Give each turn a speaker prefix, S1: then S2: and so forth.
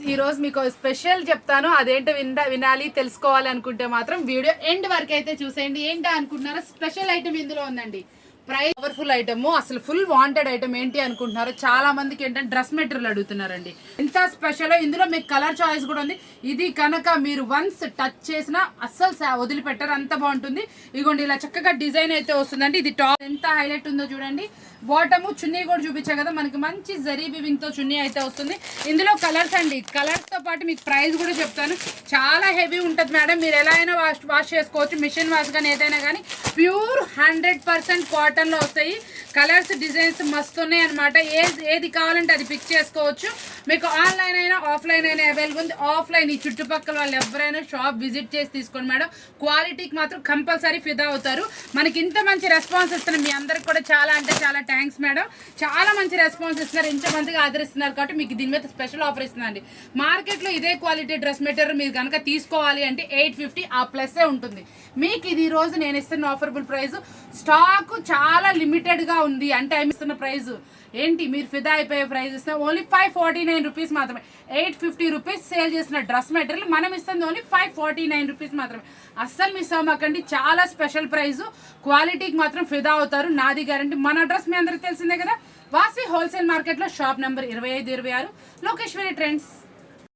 S1: ఈ రోజు మీకు స్పెషల్ చెప్తాను, అదేంటో వినాలి తెలుసుకోవాలి అనుకుంటే మాత్రం వీడియో ఎండ్ వరకు అయితే చూసేయండి. ఏంటో అనుకుంటున్నారా, స్పెషల్ ఐటమ్ ఇందులో ఉందండి. ప్రైస్ పవర్ఫుల్ ఐటమ్, అసలు ఫుల్ వాంటెడ్ ఐటమ్. ఏంటి అనుకుంటున్నారు, చాలా మందికి ఏంటంటే డ్రెస్ మెటీరియల్ అడుగుతున్నారండి. ఎంత స్పెషల్, ఇందులో మీకు కలర్ చాయిస్ కూడా ఉంది. ఇది కనుక మీరు వన్స్ టచ్ చేసినా అస్సలు వదిలిపెట్టారు, అంత బాగుంటుంది. ఇదిగోండి ఇలా చక్కగా డిజైన్ అయితే వస్తుందండి. ఇది టాప్ ఎంత హైలైట్ ఉందో చూడండి. బాటము చున్నీ కూడా చూపించా కదా, మనకి మంచి జరీ వివింగ్ తో చున్నీ అయితే వస్తుంది. ఇందులో కలర్స్ అండి, కలర్స్ తో పాటు మీకు ప్రైస్ కూడా చెప్తాను. చాలా హెవీ ఉంటుంది మేడం, మీరు ఎలా అయినా వాష్ చేసుకోవచ్చు, మిషన్ వాష్ కానీ ఏదైనా కానీ. ప్యూర్ 100% కాటన్ లో వస్తాయి. కలర్స్ డిజైన్స్ మస్తు ఉన్నాయి అనమాట. ఏది కావాలంటే అది పిక్ చేసుకోవచ్చు. మీకు ఆన్లైన్ అయినా ఆఫ్లైన్ అయినా అవైలబుల్ ఉంది. ఆఫ్లైన్ ఈ చుట్టుపక్కల వాళ్ళు ఎవరైనా షాప్ విజిట్ చేసి తీసుకోండి మేడం. క్వాలిటీకి మాత్రం కంపల్సరీ ఫిదా అవుతారు. మనకి ఇంత మంచి రెస్పాన్స్ ఇస్తున్నారు, మీ అందరికి కూడా చాలా అంటే చాలా థ్యాంక్స్ మేడం. చాలా మంచి రెస్పాన్స్ ఇస్తున్నారు, ఇంతమందిగా ఆదరిస్తున్నారు కాబట్టి మీకు దీని మీద స్పెషల్ ఆఫర్ ఇస్తుందండి. మార్కెట్లో ఇదే క్వాలిటీ డ్రెస్ మెటీరియల్ మీరు కనుక తీసుకోవాలి అంటే 850 ఆ ప్లస్సే ఉంటుంది. మీకు ఇది ఈ రోజు నేను ఇస్తున్న ఆఫరబుల్ ప్రైస్. స్టాక్ చాలా లిమిటెడ్గా ఉంది అంటే ఇస్తున్న ప్రైస్ ఏంటి, మీరు ఫిదా అయిపోయే ప్రైస్ ఇస్తున్నా ఓన్లీ 549 రూపీస్ మాత్రమే. 850 రూపీస్ సేల్ చేసిన డ్రెస్ మెటీరియల్ మనం ఇస్తుంది ఓన్లీ 549 రూపీస్ మాత్రమే. అస్సలు మిస్ అవ్వకండి, చాలా స్పెషల్ ప్రైస్. క్వాలిటీకి మాత్రం ఫిదా అవుతారు, నాది గ్యారంటీ. మన అడ్రస్ మీ అందరికి తెలిసిందే కదా, వాసవి హోల్సేల్ మార్కెట్లో షాప్ నెంబర్ 2526, లోకేశ్వరి ట్రెండ్స్.